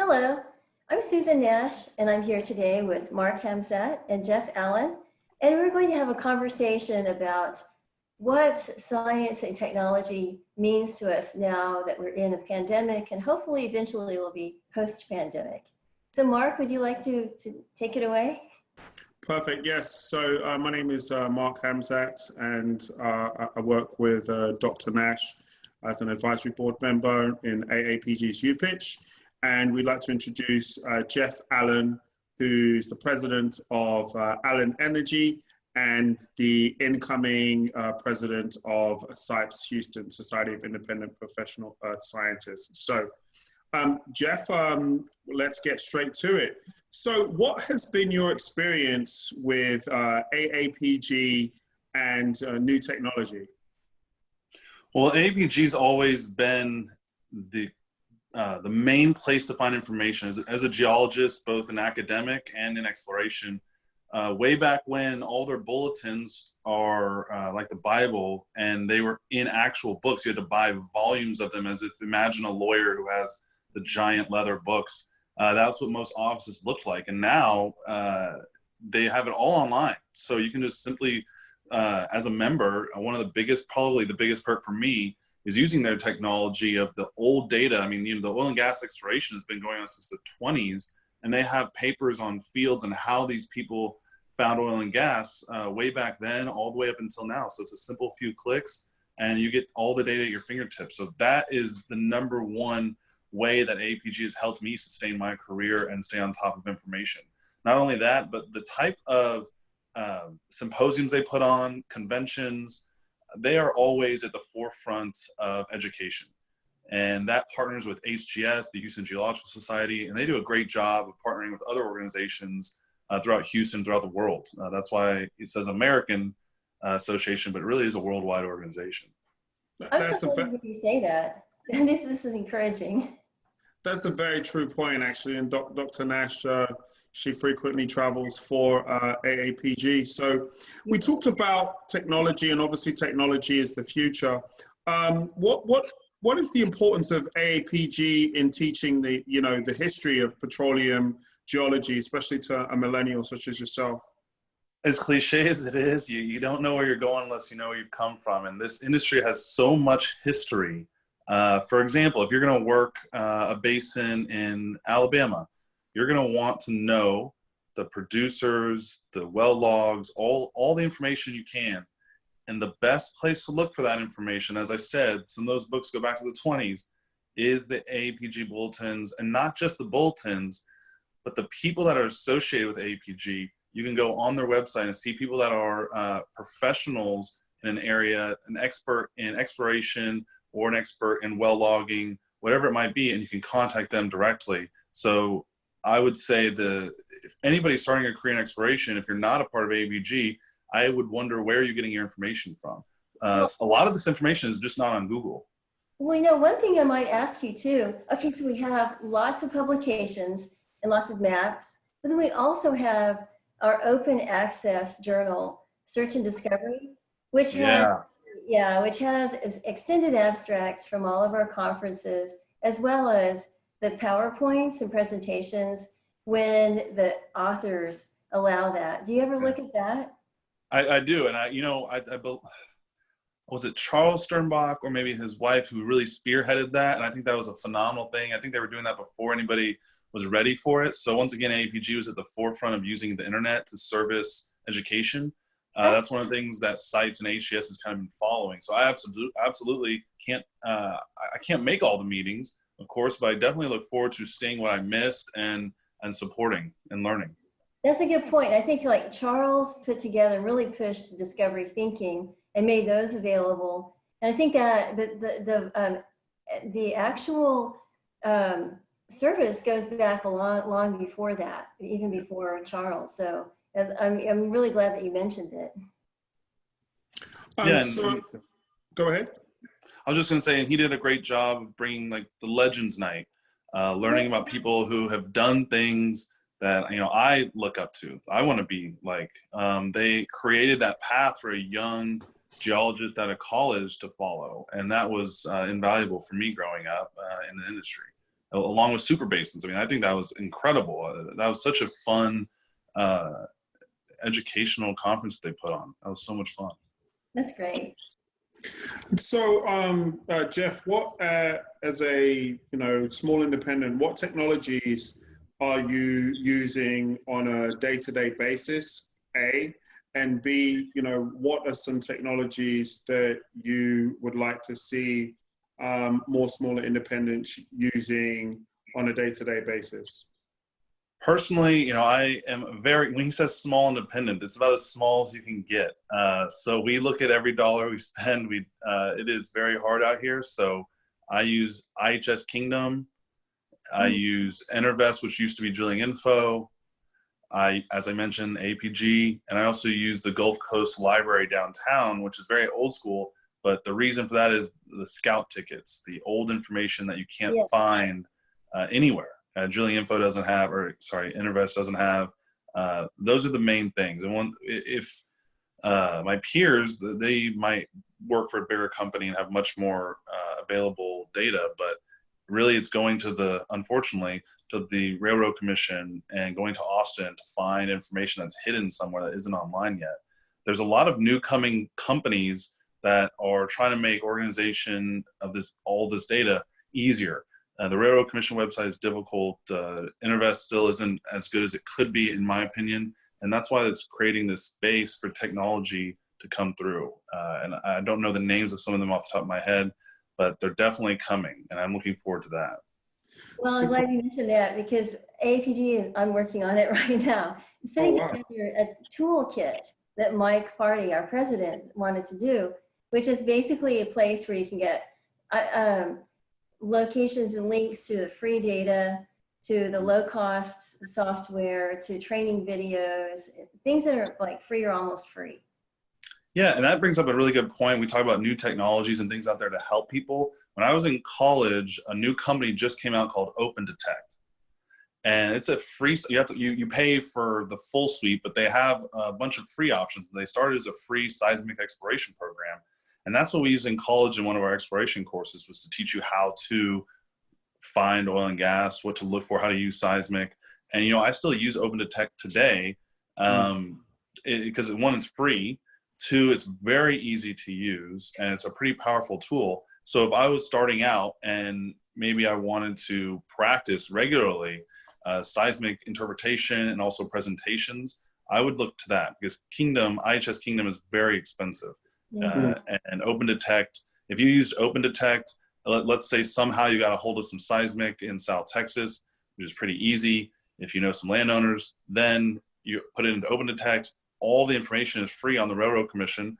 Hello, I'm Susan Nash, and I'm here today with Mark Hamzat and Jeff Allen, and we're going to have a conversation about what science and technology means to us now that we're in a pandemic, and hopefully eventually we'll be post-pandemic. So Mark, would you like to take it away? Perfect. Yes. So my name is Mark Hamzat, and I work with Dr. Nash as an advisory board member in AAPG's UPitch. And we'd like to introduce Jeff Allen, who's the president of Allen Energy and the incoming president of SIPES Houston, Society of Independent Professional Earth Scientists. So Jeff, let's get straight to it. So what has been your experience with AAPG and new technology? Well, AAPG's always been the main place to find information. As a geologist, both in academic and in exploration, way back when all their bulletins are like the Bible, and they were in actual books. You had to buy volumes of them, as if imagine a lawyer who has the giant leather books. That's what most offices looked like. And now they have it all online. So you can just simply, as a member, one of the biggest, probably the biggest perk for me is using their technology of the old data. I mean, the oil and gas exploration has been going on since the 20s, and they have papers on fields and how these people found oil and gas way back then, all the way up until now. So it's a simple few clicks, and you get all the data at your fingertips. So that is the number one way that AAPG has helped me sustain my career and stay on top of information. Not only that, but the type of symposiums they put on, conventions, they are always at the forefront of education. And that partners with HGS, the Houston Geological Society, and they do a great job of partnering with other organizations throughout Houston, throughout the world. That's why it says American Association, but it really is a worldwide organization. I'm so glad you say that. This is encouraging. That's a very true point, actually. And Dr. Nash, she frequently travels for AAPG. So we talked about technology, and obviously technology is the future. What is the importance of AAPG in teaching the history of petroleum geology, especially to a millennial such as yourself? As cliche as it is, you don't know where you're going unless you know where you've come from. And this industry has so much history. For example, if you're going to work a basin in Alabama, you're going to want to know the producers, the well logs, all the information you can. And the best place to look for that information, as I said, some of those books go back to the 20s, is the AAPG bulletins, and not just the bulletins, but the people that are associated with AAPG. You can go on their website and see people that are professionals in an area, an expert in exploration, or an expert in well logging, whatever it might be, and you can contact them directly. So I would say if anybody's starting a career in exploration, if you're not a part of AAPG, I would wonder where you're getting your information from. A lot of this information is just not on Google. Well, one thing I might ask you too, okay, so we have lots of publications and lots of maps, but then we also have our open access journal, Search and Discovery, which has which has extended abstracts from all of our conferences, as well as the PowerPoints and presentations when the authors allow that. Do you ever look at that? I do, and was it Charles Sternbach or maybe his wife who really spearheaded that? And I think that was a phenomenal thing. I think they were doing that before anybody was ready for it. So once again, AAPG was at the forefront of using the internet to service education. That's one of the things that SITES and HGS has kind of been following. So I absolutely can't, I can't make all the meetings, of course, but I definitely look forward to seeing what I missed and supporting and learning. That's a good point. I think like Charles put together, really pushed discovery thinking and made those available. And I think that the actual service goes back long before that, even before Charles. So I'm really glad that you mentioned it. Go ahead. I was just going to say, and he did a great job of bringing like the Legends Night, learning about people who have done things that I look up to. I want to be like. They created that path for a young geologist out of college to follow, and that was invaluable for me growing up in the industry. along with super basins. I mean, I think that was incredible. That was such a fun educational conference they put on. That was so much fun. That's great. So, Jeff, what as a small independent, what technologies are you using on a day-to-day basis? A, and B, what are some technologies that you would like to see more smaller independents using on a day-to-day basis? Personally, I am when he says small independent, it's about as small as you can get. So we look at every dollar we spend. It is very hard out here. So I use IHS Kingdom. I use Intervest, which used to be Drilling Info. As I mentioned, APG, and I also use the Gulf Coast Library downtown, which is very old school. But the reason for that is the scout tickets, the old information that you can't find anywhere. Drilling Info doesn't have, or sorry, Intervest doesn't have. Those are the main things. And if my peers, they might work for a bigger company and have much more available data, but really it's going to unfortunately, to the Railroad Commission and going to Austin to find information that's hidden somewhere that isn't online yet. There's a lot of new coming companies that are trying to make organization of all this data easier. The Railroad Commission website is difficult. Intervest still isn't as good as it could be, in my opinion. And that's why it's creating this space for technology to come through. And I don't know the names of some of them off the top of my head, but they're definitely coming. And I'm looking forward to that. Well, I'm glad you mentioned that because APG, I'm working on it right now. It's putting together a toolkit that Mike Farty, our president, wanted to do, which is basically a place where you can get locations and links to the free data, to the low cost software, to training videos, things that are like free or almost free. Yeah, and that brings up a really good point. We talk about new technologies and things out there to help people. When I was in college, a new company just came out called Open Detect. And it's a free, you pay for the full suite, but they have a bunch of free options. They started as a free seismic exploration program. And that's what we use in college in one of our exploration courses, was to teach you how to find oil and gas, what to look for, how to use seismic. And, I still use Open Detect today because one, it's free. Two, it's very easy to use, and it's a pretty powerful tool. So if I was starting out and maybe I wanted to practice regularly seismic interpretation and also presentations, I would look to that, because IHS Kingdom is very expensive. And Open Detect, if you used Open Detect, let's say somehow you got a hold of some seismic in South Texas, which is pretty easy. If you know some landowners, then you put it into Open Detect. All the information is free on the Railroad Commission.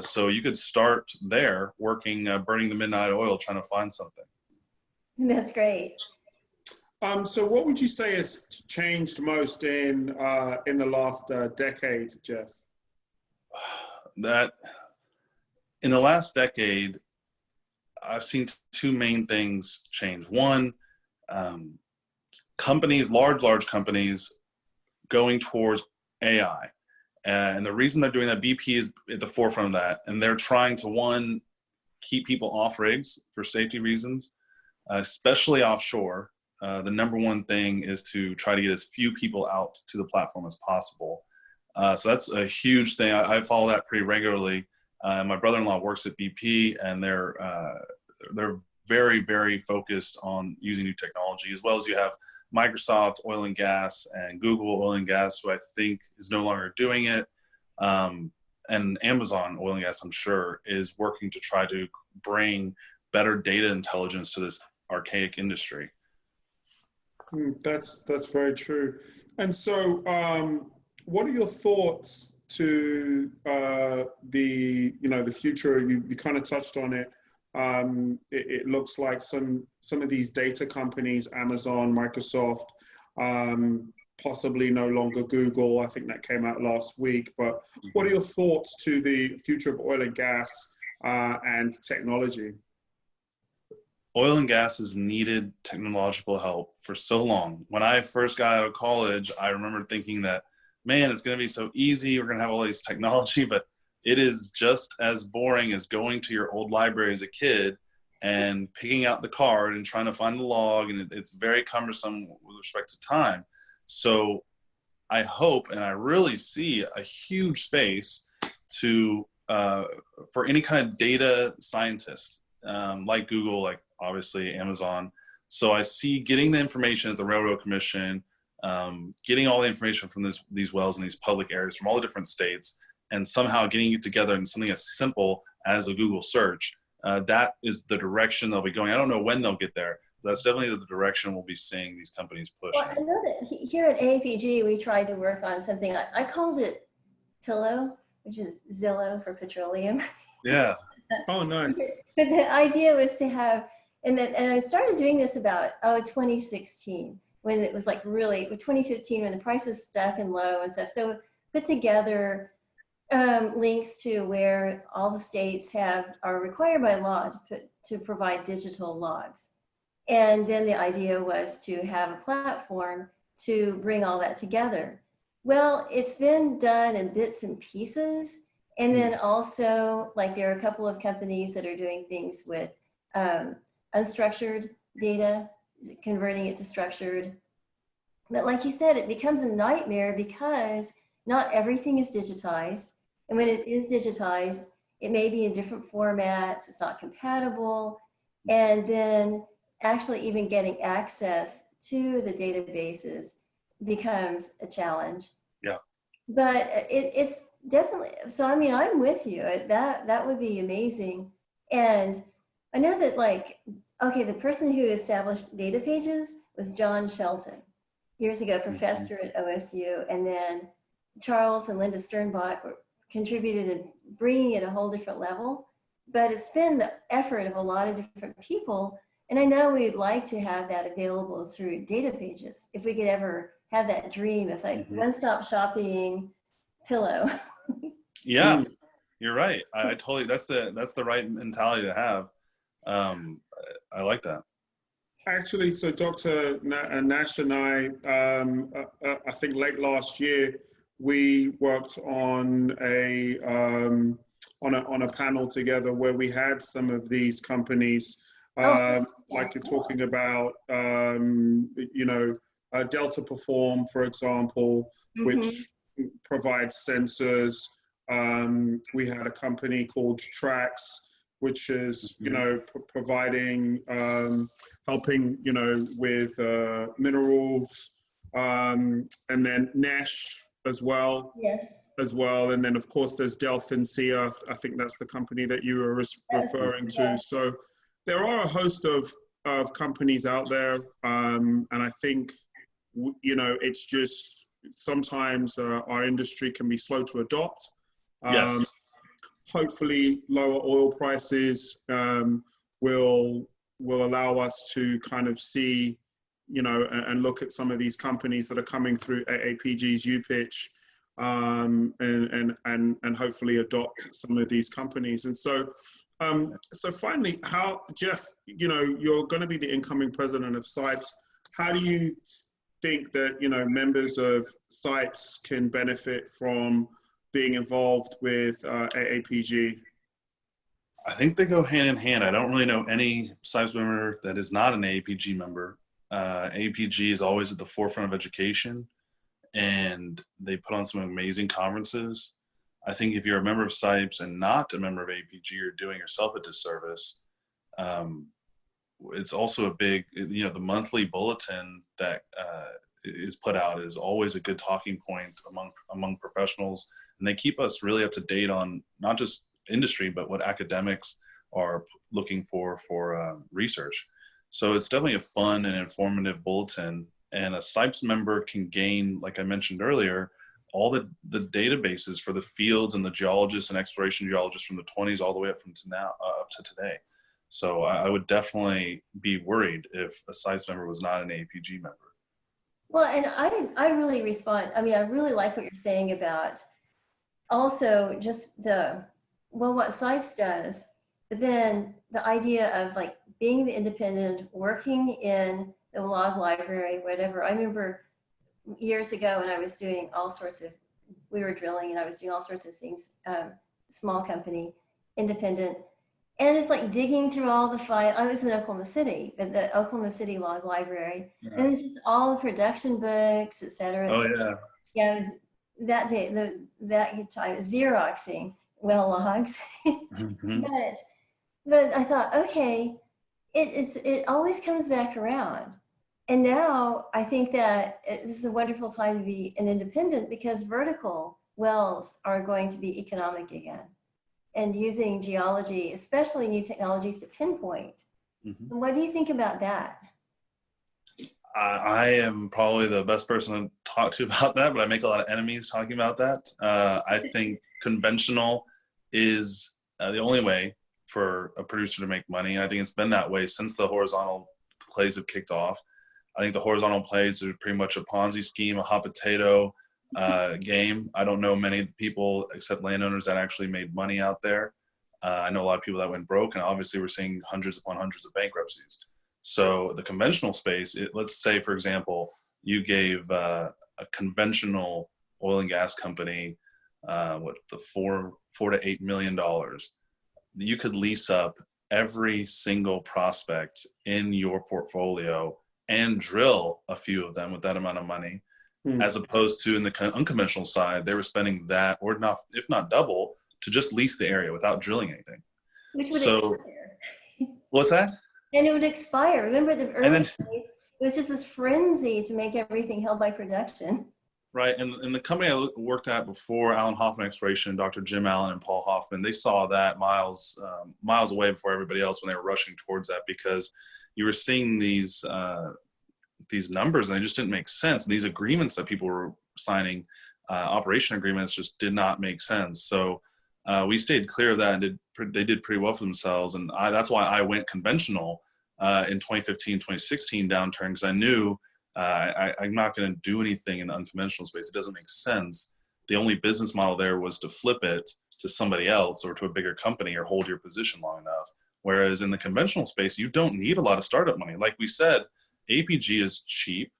So you could start there working, burning the midnight oil, trying to find something. That's great. So what would you say has changed most in the last decade, Jeff? That in the last decade, I've seen two main things change. One, companies, large companies, going towards AI. And the reason they're doing that, BP is at the forefront of that. And they're trying to, one, keep people off rigs for safety reasons, especially offshore. The number one thing is to try to get as few people out to the platform as possible. So that's a huge thing. I follow that pretty regularly. My brother-in-law works at BP, and they're very, very focused on using new technology, as well as you have Microsoft oil and gas and Google oil and gas, who I think is no longer doing it. And Amazon oil and gas, I'm sure, is working to try to bring better data intelligence to this archaic industry. That's very true. And so, what are your thoughts to the future? You kind of touched on it. It looks like some of these data companies, Amazon, Microsoft, possibly no longer Google. I think that came out last week. But what are your thoughts to the future of oil and gas and technology? Oil and gas has needed technological help for so long. When I first got out of college, I remember thinking that, man, it's going to be so easy. We're going to have all these technology, but it is just as boring as going to your old library as a kid and picking out the card and trying to find the log, and it's very cumbersome with respect to time. So I hope, and I really see a huge space to for any kind of data scientist, like Google, like obviously Amazon. So I see getting the information at the Railroad Commission, getting all the information from these wells in these public areas from all the different states, and somehow getting it together in something as simple as a Google search. That is the direction they'll be going. I don't know when they'll get there. But that's definitely the direction we'll be seeing these companies pushing. Well, I know that here at AAPG, we tried to work on something. I called it Pillow, which is Zillow for petroleum. Yeah. Oh, nice. But the idea was to have, and I started doing this about 2016, when it was like really 2015, when the price was stuck and low and stuff. So put together links to where all the states are required by law to provide digital logs. And then the idea was to have a platform to bring all that together. Well, it's been done in bits and pieces. And then also, like, there are a couple of companies that are doing things with unstructured data, converting it to structured. But like you said, it becomes a nightmare because not everything is digitized. And when it is digitized, it may be in different formats, it's not compatible. And then actually even getting access to the databases becomes a challenge. Yeah. But it's definitely, so I mean, I'm with you. That would be amazing. And I know that, like, okay, the person who established data pages was John Shelton, years ago, professor at OSU. And then Charles and Linda Sternbach contributed in bringing it a whole different level. But it's been the effort of a lot of different people. And I know we'd like to have that available through data pages, if we could ever have that dream of like one-stop shopping Pillow. Yeah, you're right. I totally, that's the right mentality to have. I like that. Actually, so Dr. Nash and I think late last year, we worked on a panel together where we had some of these companies, like you're talking about, Delta Perform, for example, which provides sensors. We had a company called Trax, which is, providing, helping, with minerals, and then Nash as well. Yes. As well. And then, of course, there's Delphin Sea. I think that's the company that you were referring to. So there are a host of companies out there. And I think, it's just sometimes our industry can be slow to adopt. Yes. Hopefully, lower oil prices will allow us to kind of see, and look at some of these companies that are coming through AAPG's UPitch, and hopefully adopt some of these companies. And so, so finally, Jeff, you're going to be the incoming president of SIPES. How do you think that, members of SIPES can benefit from being involved with AAPG? I think they go hand in hand. I don't really know any SIPES member that is not an AAPG member. AAPG is always at the forefront of education, and they put on some amazing conferences. I think if you're a member of SIPES and not a member of AAPG, you're doing yourself a disservice. It's also a big, the monthly bulletin that is put out is always a good talking point among professionals, and they keep us really up to date on not just industry, but what academics are looking for research. So it's definitely a fun and informative bulletin, and a SIPES member can gain, like I mentioned earlier, all the databases for the fields and the geologists and exploration geologists from the 20s all the way up up to today. So I would definitely be worried if a SIPES member was not an AAPG member. Well, and I really respond. I mean, I really like what you're saying about also just what SIPES does, but then the idea of like being the independent, working in the log library, whatever. I remember years ago when I was doing we were drilling and I was doing all sorts of things, small company, independent. And it's like digging through all the file. I was in Oklahoma City, at the Oklahoma City Law Library, and it's just all the production books, et cetera. Oh yeah. Yeah, it was that day, that time, Xeroxing well logs. Mhm. But I thought, okay, it always comes back around. And now I think that this is a wonderful time to be an independent because vertical wells are going to be economic again. And using geology, especially new technologies to pinpoint. Mhm. What do you think about that? I am probably the best person to talk to about that, but I make a lot of enemies talking about that. I think conventional is the only way for a producer to make money. I think it's been that way since the horizontal plays have kicked off. I think the horizontal plays are pretty much a Ponzi scheme, a hot potato game. I don't know many people except landowners that actually made money out there. I know a lot of people that went broke, and obviously we're seeing hundreds upon hundreds of bankruptcies. So the conventional space, let's say, for example, you gave a conventional oil and gas company $4 to $8 million. You could lease up every single prospect in your portfolio and drill a few of them with that amount of money, as opposed to in the unconventional side, they were spending that, or not, if not double, to just lease the area without drilling anything. Which would So, expire. what's that? And it would expire. Remember the And early then, days, it was just this frenzy to make everything held by production. right, and the company I worked at before, Alan Hoffman Exploration, Dr. Jim Allen and Paul Hoffman, they saw that miles away before everybody else when they were rushing towards that, because you were seeing these numbers and they just didn't make sense. And these agreements that people were signing, operation agreements, just did not make sense. So we stayed clear of that, and they did pretty well for themselves. And that's why I went conventional in 2015, 2016 downturn, because I knew I'm not going to do anything in the unconventional space. It doesn't make sense. The only business model there was to flip it to somebody else or to a bigger company or hold your position long enough. Whereas in the conventional space, you don't need a lot of startup money. Like we said, APG is cheap.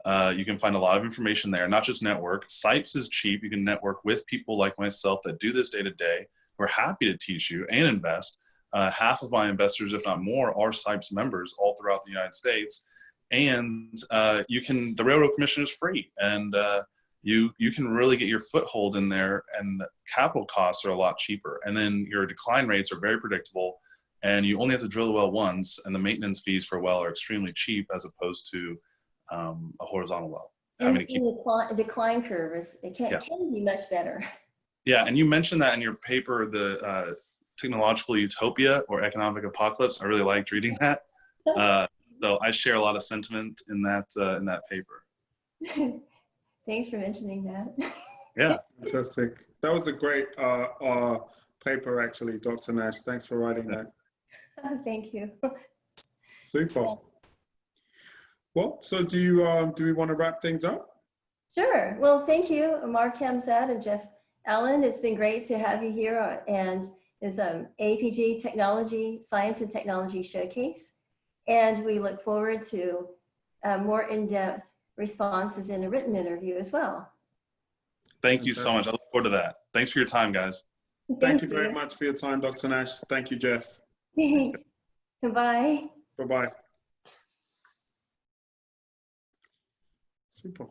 You can find a lot of information there, not just network. SIPES is cheap. You can network with people like myself that do this day to day. We're happy to teach you and invest. Half of my investors, if not more, are SIPES members all throughout the United States. And the Railroad Commission is free. And you can really get your foothold in there, and the capital costs are a lot cheaper. And then your decline rates are very predictable, and you only have to drill a well once, and the maintenance fees for a well are extremely cheap as opposed to a horizontal well. And the decline curve can be much better. Yeah, and you mentioned that in your paper, the technological utopia or economic apocalypse. I really liked reading that. So I share a lot of sentiment in that paper. Thanks for mentioning that. Yeah. Fantastic. That was a great paper, actually, Dr. Nash. Thanks for writing that. Thank you. Super. Yeah. Well, so do we want to wrap things up? Sure. Well, thank you, Mark Hamzat and Jeff Allen. It's been great to have you here, and it's APG Technology, Science and Technology Showcase. And we look forward to more in-depth responses in a written interview as well. Thank you so much. I look forward to that. Thanks for your time, guys. Thank you very much for your time, Dr. Nash. Thank you, Jeff. Thanks. Goodbye. Bye-bye. Super.